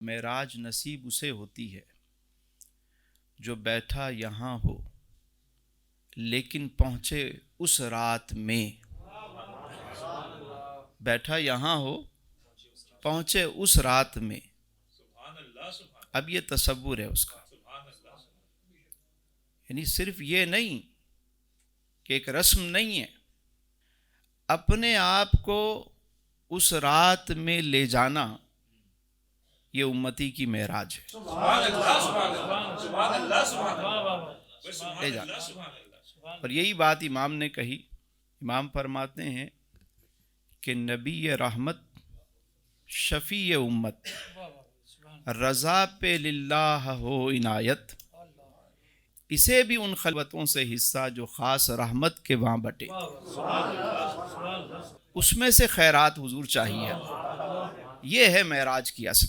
معراج نصیب اسے ہوتی ہے جو بیٹھا یہاں ہو لیکن پہنچے اس رات میں. بیٹھا یہاں ہو پہنچے اس رات میں. اب یہ تصور ہے اس کا، یعنی صرف یہ نہیں کہ ایک رسم نہیں ہے، اپنے آپ کو اس رات میں لے جانا یہ امتی کی معراج ہے. لے جانا. اور یہی بات امام نے کہی. امام فرماتے ہیں کہ نبی رحمت شفیع امت رضا پہ للہ ہو عنایت، اسے بھی ان خلوتوں سے حصہ جو خاص رحمت کے وہاں بٹے. اس میں سے خیرات حضور چاہیے. یہ ہے معراج کی اصل.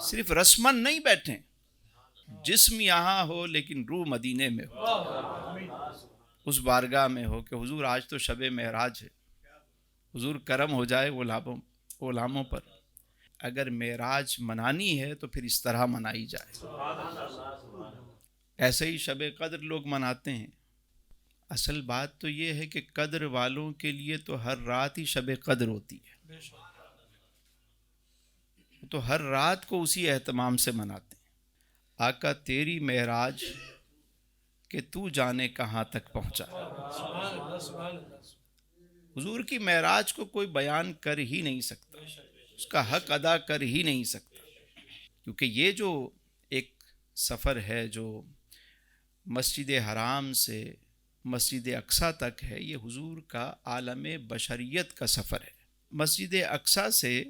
صرف رسمن نہیں بیٹھیں، جسم یہاں ہو لیکن روح مدینے میں ہو، اس بارگاہ میں ہو کہ حضور آج تو شب معراج ہے، حضور کرم ہو جائے غلاموں پر. اگر معراج منانی ہے تو پھر اس طرح منائی جائے. ایسے ہی شب قدر لوگ مناتے ہیں. اصل بات تو یہ ہے کہ قدر والوں کے لیے تو ہر رات ہی شب قدر ہوتی ہے، تو ہر رات کو اسی اہتمام سے مناتے ہیں. آقا تیری معراج کہ تو جانے کہاں تک پہنچا. حضور کی معراج کو کوئی بیان کر ہی نہیں سکتا، اس کا حق ادا کر ہی نہیں سکتا، کیونکہ یہ جو ایک سفر ہے جو مسجد حرام سے مسجد اقصیٰ تک ہے، یہ حضور کا عالم بشریت کا سفر ہے. مسجد اقصیٰ سے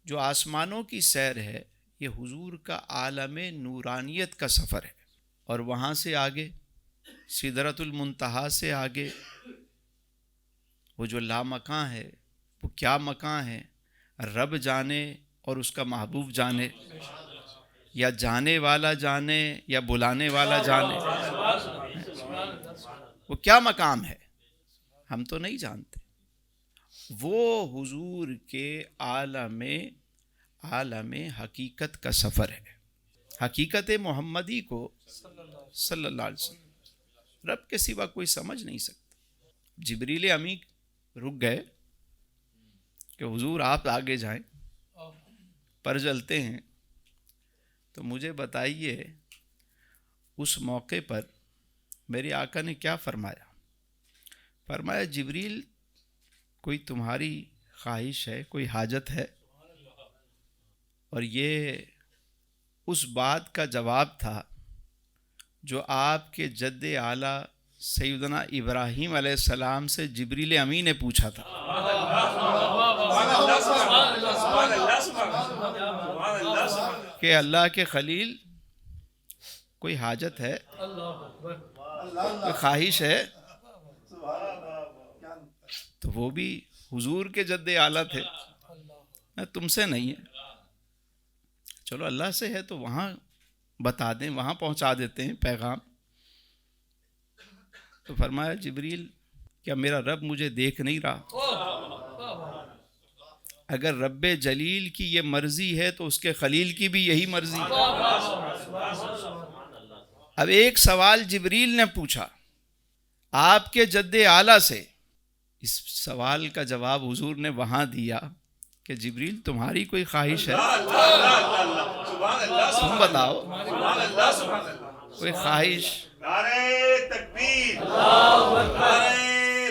جو آسمانوں کی سیر ہے یہ حضور کا عالم نورانیت کا سفر ہے. اور وہاں سے آگے سدرۃ المنتہا سے آگے وہ جو لامکاں ہے، وہ کیا مکاں ہے رب جانے اور اس کا محبوب جانے، یا جانے والا جانے یا بلانے والا جانے. وہ کیا مقام ہے ہم تو نہیں جانتے. وہ حضور کے عالم حقیقت کا سفر ہے. حقیقت محمدی کو صلی اللہ علیہ وسلم رب کے سوا کوئی سمجھ نہیں سکتا. جبریل امین رک گئے کہ حضور آپ آگے جائیں، پر چلتے ہیں. تو مجھے بتائیے اس موقع پر میرے آقا نے کیا فرمایا؟ فرمایا جبریل کوئی تمہاری خواہش ہے، کوئی حاجت ہے؟ اور یہ اس بات کا جواب تھا جو آپ کے جد اعلیٰ سیدنا ابراہیم علیہ السلام سے جبریل امین نے پوچھا تھا. کہ اللہ کے خلیل کوئی حاجت ہے، کوئی خواہش ہے؟ تو وہ بھی حضور کے جد اعلیٰ تھے، تم سے نہیں ہے. چلو اللہ سے ہے تو وہاں بتا دیں، وہاں پہنچا دیتے ہیں پیغام. تو فرمایا جبریل کیا میرا رب مجھے دیکھ نہیں رہا؟ اگر رب جلیل کی یہ مرضی ہے تو اس کے خلیل کی بھی یہی مرضی ہے. اب ایک سوال جبریل نے پوچھا آپ کے جد اعلیٰ سے، اس سوال کا جواب حضور نے وہاں دیا کہ جبریل تمہاری کوئی خواہش ہے؟ تم بتاؤ کوئی خواہش. نعرہ تکبیر، نعرہ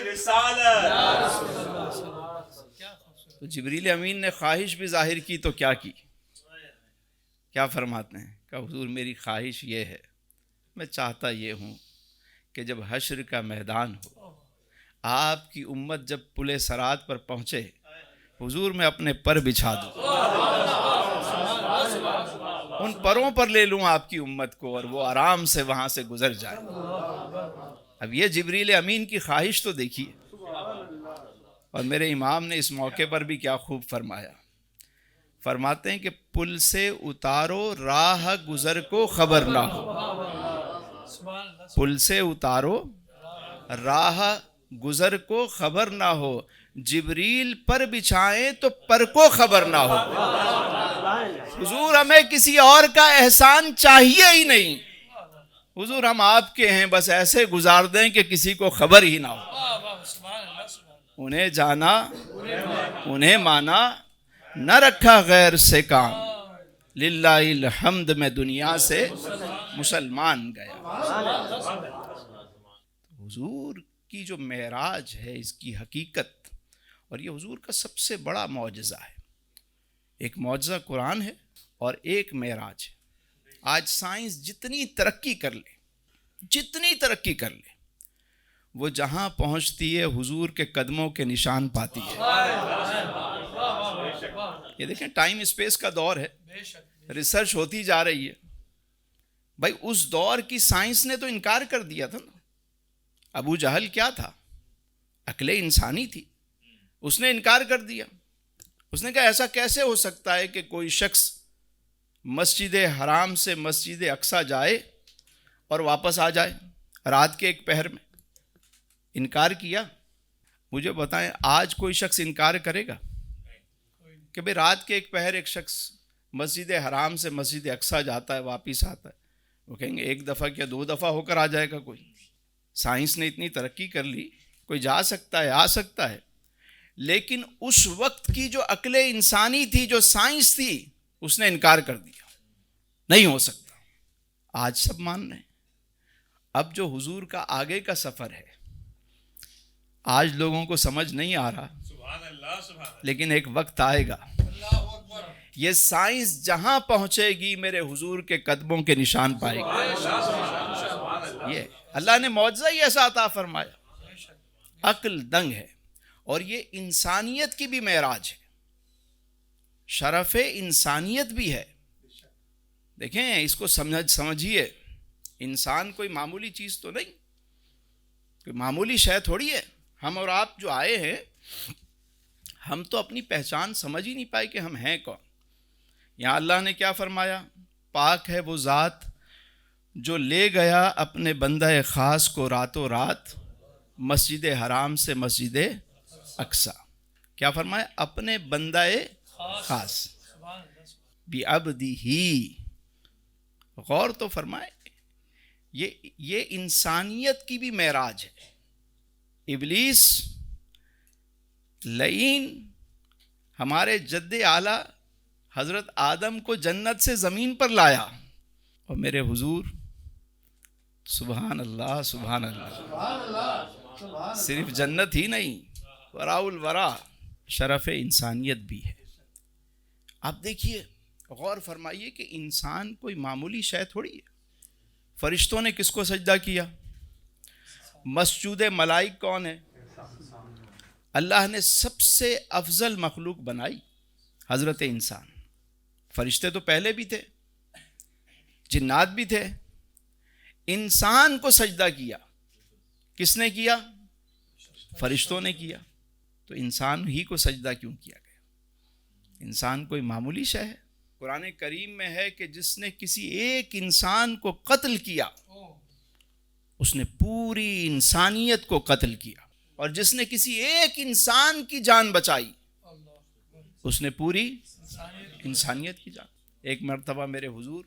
رسالت. تو جبریل امین نے خواہش بھی ظاہر کی تو کیا کی؟ کیا فرماتے ہیں کہ حضور میری خواہش یہ ہے، میں چاہتا یہ ہوں کہ جب حشر کا میدان ہو، آپ کی امت جب پل صراط پر پہنچے، حضور میں اپنے پر بچھا دوں، ان پروں پر لے لوں آپ کی امت کو اور وہ آرام سے وہاں سے گزر جائے. اب یہ جبریل امین کی خواہش تو دیکھیے. اور میرے امام نے اس موقع پر بھی کیا خوب فرمایا. فرماتے ہیں کہ پل سے اتارو راہ گزر کو خبر نہ ہو. پل سے اتارو راہ گزر کو خبر نہ ہو، جبریل پر بچھائیں تو پر کو خبر نہ ہو. حضور ہمیں کسی اور کا احسان چاہیے ہی نہیں. حضور ہم آپ کے ہیں، بس ایسے گزار دیں کہ کسی کو خبر ہی نہ ہو. انہیں جانا انہیں مانا، نہ رکھا غیر سے کام، للہ الحمد میں دنیا سے مسلمان گیا. حضور کی جو معراج ہے، اس کی حقیقت، اور یہ حضور کا سب سے بڑا معجزہ ہے. ایک معجزہ قرآن ہے اور ایک معراج ہے. آج سائنس جتنی ترقی کر لے وہ جہاں پہنچتی ہے حضور کے قدموں کے نشان پاتی ہے. یہ دیکھیں ٹائم اسپیس کا دور ہے، ریسرچ ہوتی جا رہی ہے. بھائی اس دور کی سائنس نے تو انکار کر دیا تھا نا. ابو جہل کیا تھا؟ عقل انسانی تھی، اس نے انکار کر دیا. اس نے کہا ایسا کیسے ہو سکتا ہے کہ کوئی شخص مسجد حرام سے مسجد اقصی جائے اور واپس آ جائے رات کے ایک پہر میں. انکار کیا. مجھے بتائیں آج کوئی شخص انکار کرے گا کہ بھئی رات کے ایک پہر ایک شخص مسجد حرام سے مسجد اقصی جاتا ہے واپس آتا ہے؟ وہ کہیں گے ایک دفعہ کیا 2 دفعہ ہو کر آ جائے گا کوئی. سائنس نے اتنی ترقی کر لی، کوئی جا سکتا ہے، آ سکتا ہے. لیکن اس وقت کی جو عقل انسانی تھی، جو سائنس تھی، اس نے انکار کر دیا، نہیں ہو سکتا. آج سب مان رہے ہیں. اب جو حضور کا آگے کا سفر ہے، آج لوگوں کو سمجھ نہیں آ رہا، لیکن ایک وقت آئے گا یہ سائنس جہاں پہنچے گی میرے حضور کے قدموں کے نشان پائے گی. یہ اللہ نے معجزہ ہی ایسا عطا فرمایا، عقل دنگ ہے. اور یہ انسانیت کی بھی معراج ہے، شرف انسانیت بھی ہے. دیکھیں اس کو سمجھیے. انسان کوئی معمولی چیز تو نہیں، کوئی معمولی شے تھوڑی ہے. ہم اور آپ جو آئے ہیں، ہم تو اپنی پہچان سمجھ ہی نہیں پائے کہ ہم ہیں کون. یہاں اللہ نے کیا فرمایا؟ پاک ہے وہ ذات جو لے گیا اپنے بندہ خاص کو راتوں رات مسجد حرام سے مسجد اقصی. کیا فرمایا؟ اپنے بندہ خاص بعبدہ. غور تو فرمائے، یہ انسانیت کی بھی معراج ہے. ابلیس لعین ہمارے جد اعلیٰ حضرت آدم کو جنت سے زمین پر لایا، اور میرے حضور سبحان اللہ سبحان اللہ، صرف جنت ہی نہیں، وراء الورا شرف انسانیت بھی ہے. آپ دیکھیے، غور فرمائیے کہ انسان کوئی معمولی شے تھوڑی ہے. فرشتوں نے کس کو سجدہ کیا؟ مسجود ملائک کون ہے؟ اللہ نے سب سے افضل مخلوق بنائی حضرت انسان. فرشتے تو پہلے بھی تھے، جنات بھی تھے. انسان کو سجدہ کیا کس نے کیا؟ فرشتوں نے کیا. تو انسان ہی کو سجدہ کیوں کیا گیا؟ انسان کوئی معمولی شے ہے؟ قرآن کریم میں ہے کہ جس نے کسی ایک انسان کو قتل کیا اس نے پوری انسانیت کو قتل کیا، اور جس نے کسی ایک انسان کی جان بچائی اس نے پوری انسانیت کی جان. ایک مرتبہ میرے حضور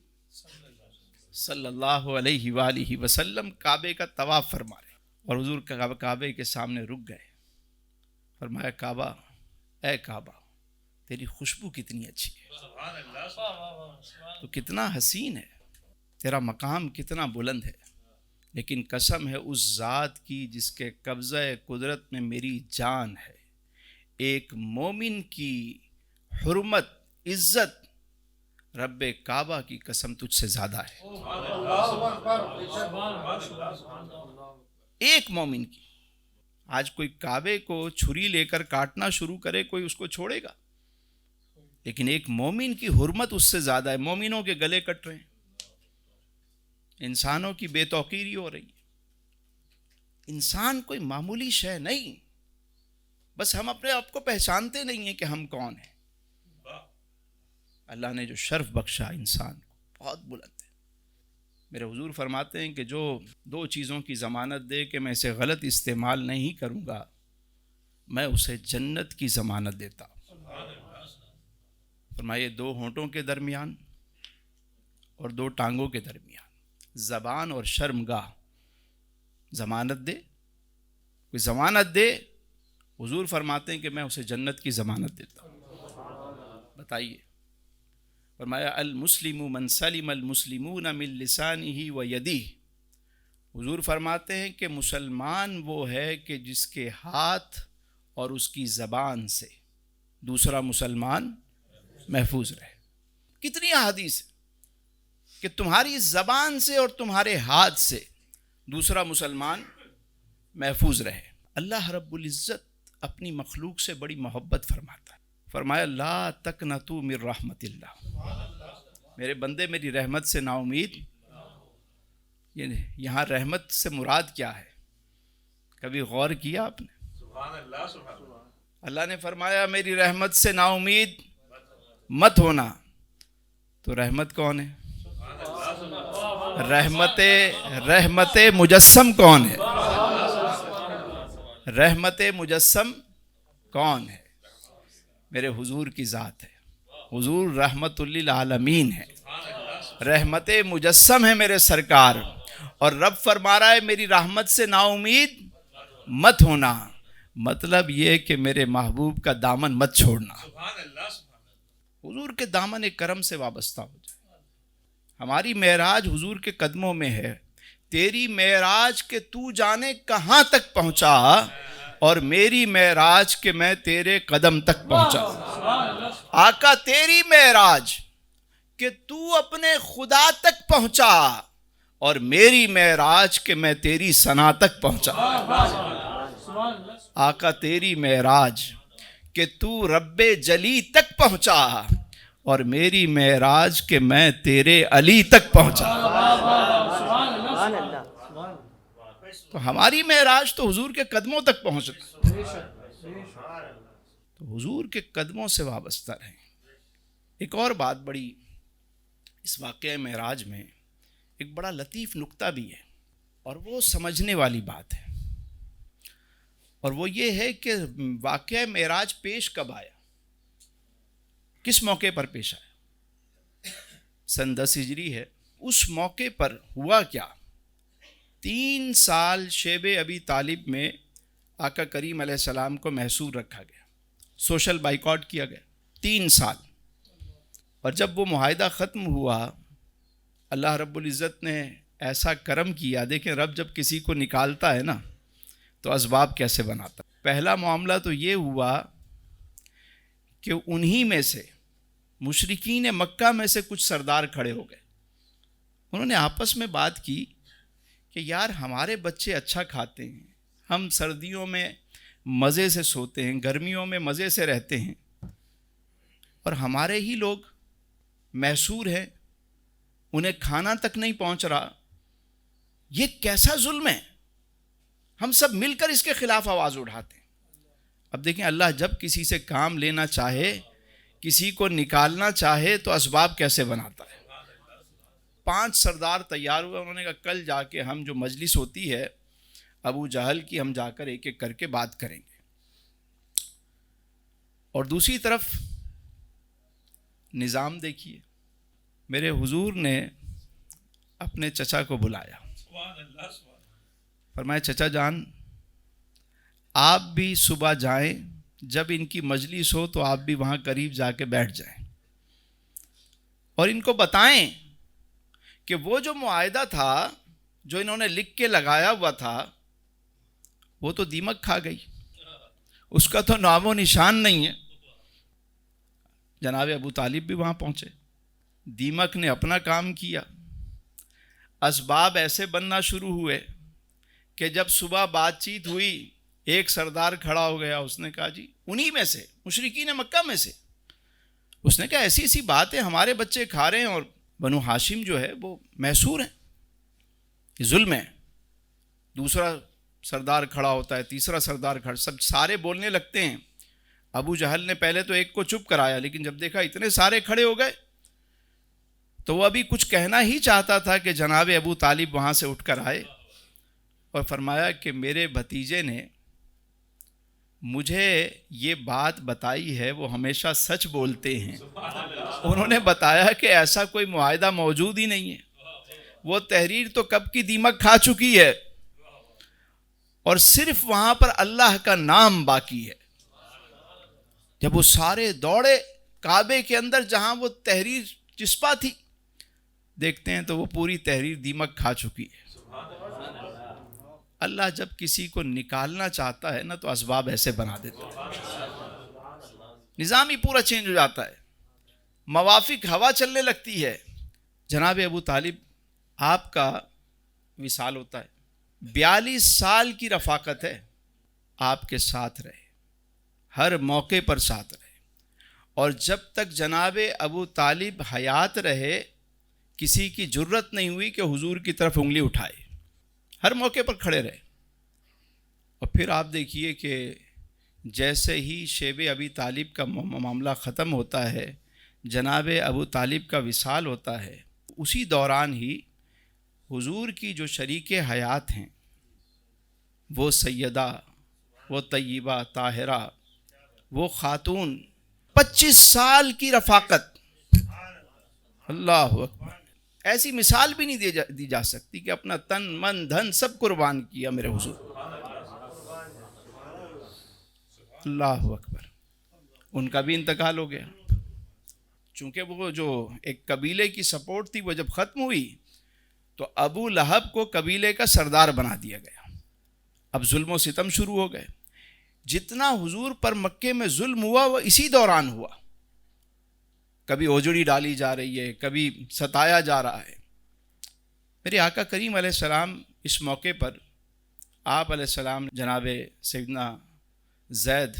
صلی اللہ علیہ وآلہ وسلم کعبے کا طواف فرما رہے، اور حضور کعبے کے سامنے رک گئے. فرمایا کعبہ، اے کعبہ تیری خوشبو کتنی اچھی ہے، تو کتنا حسین ہے، تیرا مقام کتنا بلند ہے. لیکن قسم ہے اس ذات کی جس کے قبضہ قدرت میں میری جان ہے، ایک مومن کی حرمت عزت رب کعبہ کی قسم تجھ سے زیادہ ہے. ایک مومن کی. آج کوئی کعبے کو چھری لے کر کاٹنا شروع کرے، کوئی اس کو چھوڑے گا؟ لیکن ایک مومن کی حرمت اس سے زیادہ ہے. مومنوں کے گلے کٹ رہے ہیں، انسانوں کی بے توقیری ہو رہی ہے. انسان کوئی معمولی شے نہیں، بس ہم اپنے آپ کو پہچانتے نہیں ہیں کہ ہم کون ہیں. اللہ نے جو شرف بخشا انسان کو بہت بلند ہے. میرے حضور فرماتے ہیں کہ جو 2 چیزوں کی ضمانت دے کہ میں اسے غلط استعمال نہیں کروں گا، میں اسے جنت کی ضمانت دیتا ہوں. فرمایا دو ہونٹوں کے درمیان اور دو ٹانگوں کے درمیان زبان اور شرمگاہ ضمانت دے، کوئی ضمانت دے، حضور فرماتے ہیں کہ میں اسے جنت کی ضمانت دیتا ہوں۔ بتائیے، فرمایا المسلم من سلم المسلمون من لسانہ و یدہ، حضور فرماتے ہیں کہ مسلمان وہ ہے کہ جس کے ہاتھ اور اس کی زبان سے دوسرا مسلمان محفوظ رہے۔ کتنی احادیث ہے کہ تمہاری زبان سے اور تمہارے ہاتھ سے دوسرا مسلمان محفوظ رہے۔ اللہ رب العزت اپنی مخلوق سے بڑی محبت فرماتا ہے۔ فرمایا لا تقنطوا من رحمت اللہ، میرے بندے میری رحمت سے نا امید۔ یہاں رحمت سے مراد کیا ہے؟ کبھی غور کیا آپ نے؟ سبحان اللہ، سبحان اللہ۔ اللہ نے فرمایا میری رحمت سے نا امید مت ہونا، تو رحمت کون ہے؟ رحمت مجسم کون ہے؟ رحمت مجسم کون ہے؟ میرے حضور کی ذات ہے۔ حضور رحمت للعالمین ہے، رحمت مجسم ہے میرے سرکار، اور رب فرما رہا ہے میری رحمت سے نا امید مت ہونا، مطلب یہ کہ میرے محبوب کا دامن مت چھوڑنا۔ حضور کے دامن کرم سے وابستہ ہو جائے۔ ہماری معراج حضور کے قدموں میں ہے۔ تیری معراج کہ تو جانے کہاں تک پہنچا، اور میری معراج کہ میں تیرے قدم تک پہنچا۔ آقا تیری معراج کہ تو اپنے خدا تک پہنچا، اور میری معراج کہ میں تیری ثنا تک پہنچا۔ آقا تیری معراج کہ تو رب جلی تک پہنچا، اور میری معراج کہ میں تیرے علی تک پہنچا۔ تو ہماری معراج تو حضور کے قدموں تک پہنچنا، تو حضور کے قدموں سے وابستہ رہیں۔ ایک اور بات بڑی اس واقعہ معراج میں ایک بڑا لطیف نکتہ بھی ہے، اور وہ سمجھنے والی بات ہے، اور وہ یہ ہے کہ واقعہ معراج پیش کب آیا، کس موقع پر پیش آیا؟ سن 10 ہجری ہے۔ اس موقع پر ہوا کیا؟ 3 سال شیب ابی طالب میں آقا کریم علیہ السلام کو محصور رکھا گیا، سوشل بائیکاٹ کیا گیا 3 سال، اور جب وہ معاہدہ ختم ہوا، اللہ رب العزت نے ایسا کرم کیا۔ دیکھیں رب جب کسی کو نکالتا ہے نا تو اسباب کیسے بناتا۔ پہلا معاملہ تو یہ ہوا کہ انہی میں سے مشرکین مکہ میں سے کچھ سردار کھڑے ہو گئے۔ انہوں نے آپس میں بات کی کہ یار ہمارے بچے اچھا کھاتے ہیں، ہم سردیوں میں مزے سے سوتے ہیں، گرمیوں میں مزے سے رہتے ہیں، اور ہمارے ہی لوگ محصور ہیں، انہیں کھانا تک نہیں پہنچ رہا، یہ کیسا ظلم ہے؟ ہم سب مل کر اس کے خلاف آواز اٹھاتے ہیں۔ اب دیکھیں اللہ جب کسی سے کام لینا چاہے، کسی کو نکالنا چاہے، تو اسباب کیسے بناتا ہے۔ 5 سردار تیار ہوئے، انہوں نے کہا کل جا کے ہم جو مجلس ہوتی ہے ابو جہل کی، ہم جا کر ایک ایک کر کے بات کریں گے۔ اور دوسری طرف نظام دیکھیے، میرے حضور نے اپنے چچا کو بلایا، فرمایا چچا جان آپ بھی صبح جائیں، جب ان کی مجلس ہو تو آپ بھی وہاں قریب جا کے بیٹھ جائیں، اور ان کو بتائیں کہ وہ جو معاہدہ تھا جو انہوں نے لکھ کے لگایا ہوا تھا وہ تو دیمک کھا گئی، اس کا تو نام و نشان نہیں ہے۔ جناب ابو طالب بھی وہاں پہنچے، دیمک نے اپنا کام کیا، اسباب ایسے بننا شروع ہوئے کہ جب صبح بات چیت ہوئی ایک سردار کھڑا ہو گیا، اس نے کہا جی انہی میں سے مشرکین مکہ میں سے، اس نے کہا ایسی ایسی بات ہے، ہمارے بچے کھا رہے ہیں اور بنو ہاشم جو ہے وہ محصور ہیں، یہ ظلم ہے۔ دوسرا سردار کھڑا ہوتا ہے، تیسرا سردار کھڑا، سب سارے بولنے لگتے ہیں۔ ابو جہل نے پہلے تو ایک کو چپ کرایا، لیکن جب دیکھا اتنے سارے کھڑے ہو گئے تو وہ ابھی کچھ کہنا ہی چاہتا تھا کہ جناب ابو طالب وہاں سے اٹھ کر آئے اور فرمایا کہ میرے بھتیجے نے مجھے یہ بات بتائی ہے، وہ ہمیشہ سچ بولتے ہیں، انہوں نے بتایا کہ ایسا کوئی معاہدہ موجود ہی نہیں ہے، وہ تحریر تو کب کی دیمک کھا چکی ہے، اور صرف وہاں پر اللہ کا نام باقی ہے۔ جب وہ سارے دوڑے کعبے کے اندر جہاں وہ تحریر چسپا تھی، دیکھتے ہیں تو وہ پوری تحریر دیمک کھا چکی ہے۔ اللہ جب کسی کو نکالنا چاہتا ہے نا تو اسباب ایسے بنا دیتا ہے، نظام ہی پورا چینج ہو جاتا ہے، موافق ہوا چلنے لگتی ہے۔ جناب ابو طالب آپ کا وصال ہوتا ہے، 42 سال کی رفاقت ہے، آپ کے ساتھ رہے، ہر موقع پر ساتھ رہے، اور جب تک جناب ابو طالب حیات رہے کسی کی جرت نہیں ہوئی کہ حضور کی طرف انگلی اٹھائے، ہر موقع پر کھڑے رہے۔ اور پھر آپ دیکھیے کہ جیسے ہی شیب ابی طالب کا معاملہ ختم ہوتا ہے، جناب ابو طالب کا وصال ہوتا ہے، اسی دوران ہی حضور کی جو شریک حیات ہیں، وہ سیدہ، وہ طیبہ طاہرہ، وہ خاتون، 25 سال کی رفاقت، اللہ اکبر، ایسی مثال بھی نہیں دی جا سکتی کہ اپنا تن من دھن سب قربان کیا میرے حضور، اللہ اکبر۔ ان کا بھی انتقال ہو گیا، چونکہ وہ جو ایک قبیلے کی سپورٹ تھی وہ جب ختم ہوئی تو ابو لہب کو قبیلے کا سردار بنا دیا گیا، اب ظلم و ستم شروع ہو گئے۔ جتنا حضور پر مکے میں ظلم ہوا وہ اسی دوران ہوا، کبھی اوجڑی ڈالی جا رہی ہے، کبھی ستایا جا رہا ہے۔ میرے آقا کریم علیہ السلام اس موقع پر آپ علیہ السلام جناب سیدنا زید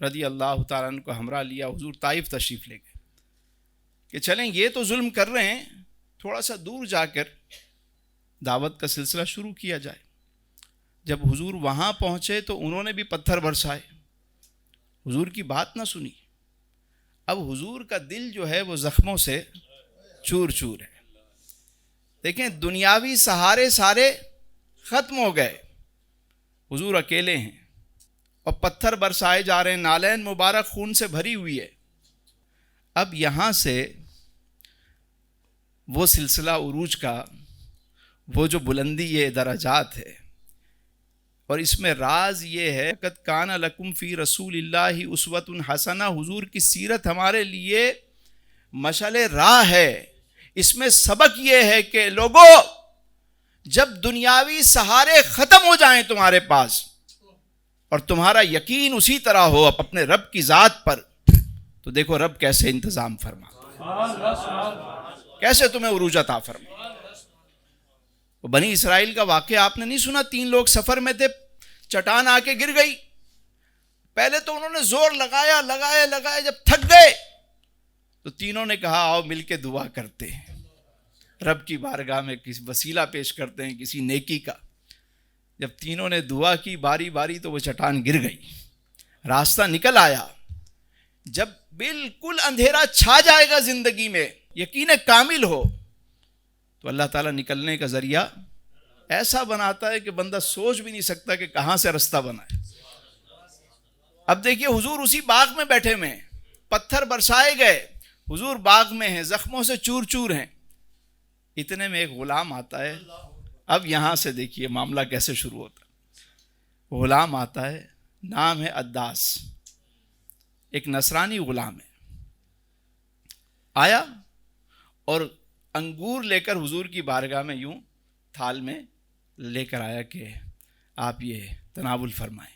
رضی اللہ تعالیٰ عنہ کو ہمراہ لیا، حضور طائف تشریف لے گئے کہ چلیں یہ تو ظلم کر رہے ہیں، تھوڑا سا دور جا کر دعوت کا سلسلہ شروع کیا جائے۔ جب حضور وہاں پہنچے تو انہوں نے بھی پتھر برسائے، حضور کی بات نہ سنی۔ اب حضور کا دل جو ہے وہ زخموں سے چور چور ہے۔ دیکھیں دنیاوی سہارے سارے ختم ہو گئے، حضور اکیلے ہیں اور پتھر برسائے جا رہے ہیں، نالین مبارک خون سے بھری ہوئی ہے۔ اب یہاں سے وہ سلسلہ عروج کا وہ جو بلندی یہ درجات ہے، اور اس میں راز یہ ہے قد کان لکم فی رسول اللہ اسوۃ حسنہ، حضور کی سیرت ہمارے لیے مشعل راہ ہے۔ اس میں سبق یہ ہے کہ لوگوں جب دنیاوی سہارے ختم ہو جائیں تمہارے پاس اور تمہارا یقین اسی طرح ہو اپنے رب کی ذات پر، تو دیکھو رب کیسے انتظام فرما، کیسے تمہیں عروج عطا فرما۔ بنی اسرائیل کا واقعہ آپ نے نہیں سنا؟ 3 لوگ سفر میں تھے، چٹان آ کے گر گئی، پہلے تو انہوں نے زور لگایا، جب تھک گئے تو تینوں نے کہا آؤ مل کے دعا کرتے ہیں، رب کی بارگاہ میں کسی وسیلہ پیش کرتے ہیں کسی نیکی کا۔ جب تینوں نے دعا کی باری باری تو وہ چٹان گر گئی، راستہ نکل آیا۔ جب بالکل اندھیرا چھا جائے گا زندگی میں، یقین کامل ہو، تو اللہ تعالیٰ نکلنے کا ذریعہ ایسا بناتا ہے کہ بندہ سوچ بھی نہیں سکتا کہ کہاں سے رستہ بنا ہے۔ اب دیکھیے حضور اسی باغ میں بیٹھے ہوئے ہیں، پتھر برسائے گئے، حضور باغ میں ہیں، زخموں سے چور چور ہیں۔ اتنے میں ایک غلام آتا ہے، اب یہاں سے دیکھیے معاملہ کیسے شروع ہوتا ہے۔ غلام آتا ہے، نام ہے عداس، ایک نصرانی غلام ہے، آیا اور انگور لے کر حضور کی بارگاہ میں یوں تھال میں لے کر آیا کہ آپ یہ تناول فرمائیں۔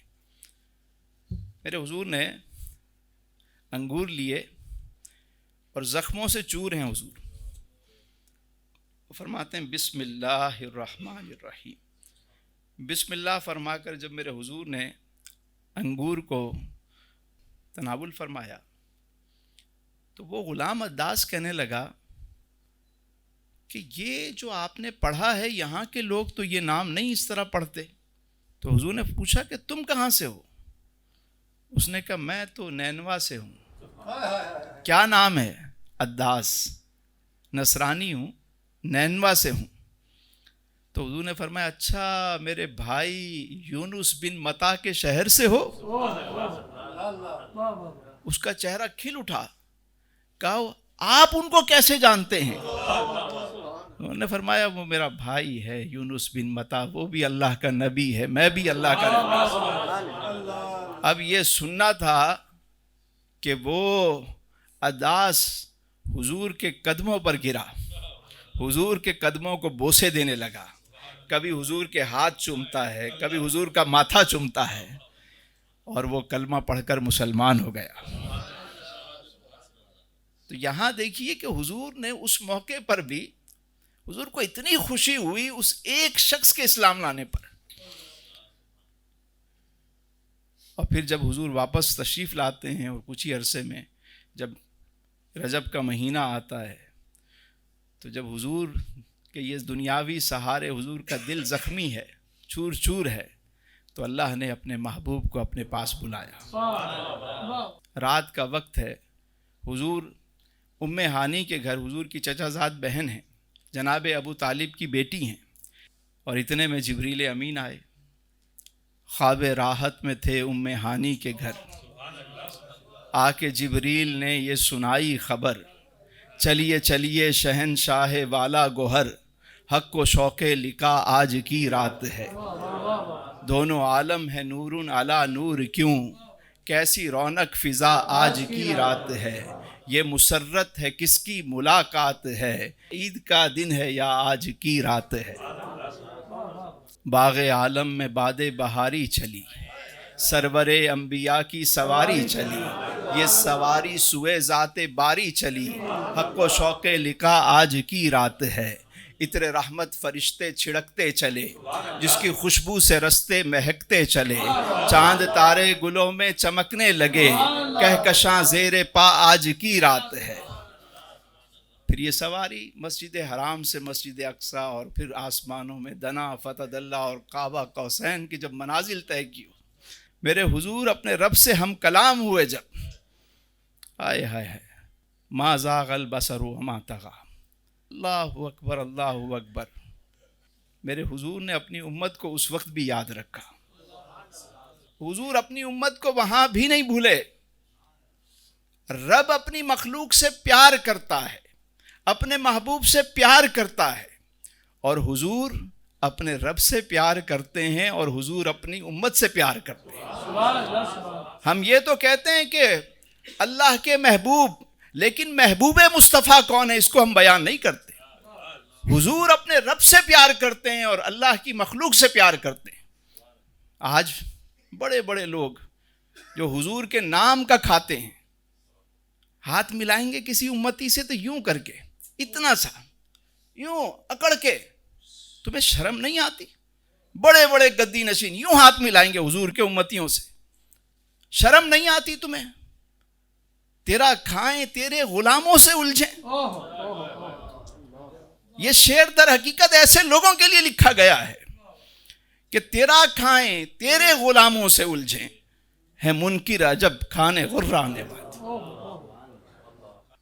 میرے حضور نے انگور لیے اور زخموں سے چور ہیں حضور، فرماتے ہیں بسم اللہ الرحمن الرحیم، بسم اللہ فرما کر جب میرے حضور نے انگور کو تناول فرمایا تو وہ غلام عداس کہنے لگا کہ یہ جو آپ نے پڑھا ہے یہاں کے لوگ تو یہ نام نہیں اس طرح پڑھتے۔ تو حضور نے پوچھا کہ تم کہاں سے ہو؟ اس نے کہا میں تو نینوا سے ہوں۔ کیا نام ہے؟ عداس، نصرانی ہوں، نینوا سے ہوں۔ تو حضور نے فرمایا اچھا میرے بھائی یونس بن متا کے شہر سے ہو؟ اس کا چہرہ کھل اٹھا، کہا آپ ان کو کیسے جانتے ہیں؟ انہوں نے فرمایا وہ میرا بھائی ہے یونس بن متا، وہ بھی اللہ کا نبی ہے، میں بھی اللہ کا نبی۔ اب یہ سننا تھا کہ وہ اداس حضور کے قدموں پر گرا، حضور کے قدموں کو بوسے دینے لگا، کبھی حضور کے ہاتھ چومتا ہے، کبھی حضور کا ماتھا چومتا ہے، اور وہ کلمہ پڑھ کر مسلمان ہو گیا۔ تو یہاں دیکھیے کہ حضور نے اس موقع پر بھی، حضور کو اتنی خوشی ہوئی اس ایک شخص کے اسلام لانے پر، اور پھر جب حضور واپس تشریف لاتے ہیں اور کچھ ہی عرصے میں جب رجب کا مہینہ آتا ہے، تو جب حضور کے یہ دنیاوی سہارے حضور کا دل زخمی ہے، چور چور ہے، تو اللہ نے اپنے محبوب کو اپنے پاس بلایا۔ رات کا وقت ہے، حضور ام ہانی کے گھر، حضور کی چچا زاد بہن ہیں، جناب ابو طالب کی بیٹی ہیں، اور اتنے میں جبریل امین آئے۔ خواب راحت میں تھے ام ہانی کے گھر، آ کے جبریل نے یہ سنائی خبر، چلیے چلیے شہنشاہ والا گوہر، حق و شوق لقا آج کی رات ہے، دونوں عالم ہے نورن علی نور کیوں، کیسی رونق فضا آج کی رات ہے، یہ مسرت ہے کس کی ملاقات ہے، عید کا دن ہے یا آج کی رات ہے۔ باغ عالم میں باد بہاری چلی، سرور انبیاء کی سواری چلی، یہ سواری سوئے ذات باری چلی، حق و شوق لقا آج کی رات ہے، عطر رحمت فرشتے چھڑکتے چلے، جس کی خوشبو سے رستے مہکتے چلے، چاند تارے گلوں میں چمکنے لگے، کہکشاں زیر پا آج کی رات ہے۔ پھر یہ سواری مسجد حرام سے مسجد اقصی اور پھر آسمانوں میں دنا فتح اللہ اور کعبہ قوسین کی جب منازل طے کی، میرے حضور اپنے رب سے ہم کلام ہوئے جب، آئے ہائے ما زاغ البصر وما طغی، اللہ اکبر اللہ اکبر۔ میرے حضور نے اپنی امت کو اس وقت بھی یاد رکھا، حضور اپنی امت کو وہاں بھی نہیں بھولے۔ رب اپنی مخلوق سے پیار کرتا ہے، اپنے محبوب سے پیار کرتا ہے، اور حضور اپنے رب سے پیار کرتے ہیں اور حضور اپنی امت سے پیار کرتے ہیں۔ ہم یہ تو کہتے ہیں کہ اللہ کے محبوب، لیکن محبوب مصطفیٰ کون ہے اس کو ہم بیان نہیں کرتے۔ حضور اپنے رب سے پیار کرتے ہیں اور اللہ کی مخلوق سے پیار کرتے ہیں۔ آج بڑے بڑے لوگ جو حضور کے نام کا کھاتے ہیں، ہاتھ ملائیں گے کسی امتی سے تو یوں کر کے، اتنا سا یوں اکڑ کے، تمہیں شرم نہیں آتی؟ بڑے بڑے گدی نشین یوں ہاتھ ملائیں گے حضور کے امتیوں سے، شرم نہیں آتی تمہیں؟ تیرا کھائیں تیرے غلاموں سے الجھیں۔ یہ شعر در حقیقت ایسے لوگوں کے لیے لکھا گیا ہے کہ تیرا کھائیں تیرے غلاموں سے الجھیں، ہے منکر عجب کھانے غرانے والے۔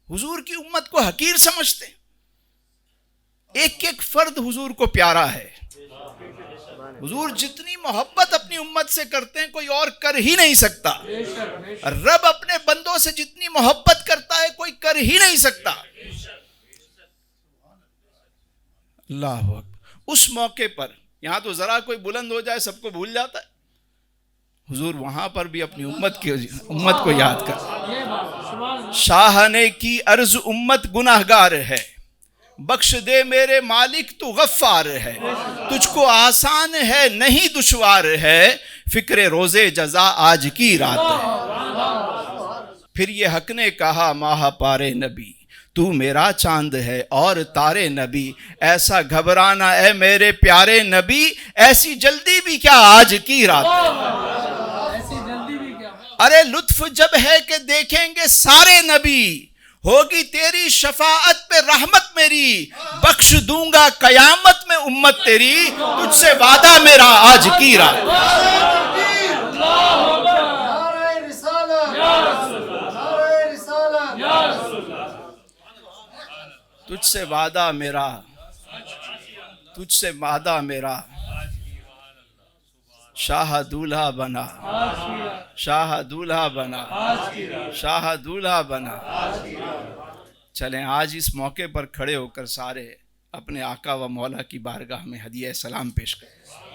حضور کی امت کو حقیر سمجھتے، ایک ایک فرد حضور کو پیارا ہے۔ حضور جتنی محبت اپنی امت سے کرتے ہیں کوئی اور کر ہی نہیں سکتا۔ رب اپنے بندوں سے جتنی محبت کرتا ہے کوئی کر ہی نہیں سکتا۔ اللہ اکبر۔ اس موقع پر یہاں تو ذرا کوئی بلند ہو جائے سب کو بھول جاتا ہے، حضور وہاں پر بھی اپنی امت کو یاد کر۔ شاہ نے کی عرض امت گناہگار ہے، بخش دے میرے مالک تو غفار ہے، تجھ کو آسان ہے نہیں دشوار ہے، فکر روزے جزا آج کی رات ہے۔ پھر یہ حق نے کہا ماہ پارے نبی، تو میرا چاند ہے اور تارے نبی، ایسا گھبرانا اے میرے پیارے نبی، ایسی جلدی بھی کیا آج کی رات ہے۔ ارے لطف جب ہے کہ دیکھیں گے سارے نبی، ہوگی تیری شفاعت پہ رحمت میری، بخش دوں گا قیامت میں امت تیری، تجھ سے وعدہ میرا آج کی رات۔ تجھ سے وعدہ میرا، تجھ سے مادہ میرا شاہ دولہا بنا، شاہ دولہا بنا، شاہ دولہا بنا۔ چلیں آج اس موقع پر کھڑے ہو کر سارے اپنے آقا و مولا کی بارگاہ میں ہدیہ سلام پیش کریں۔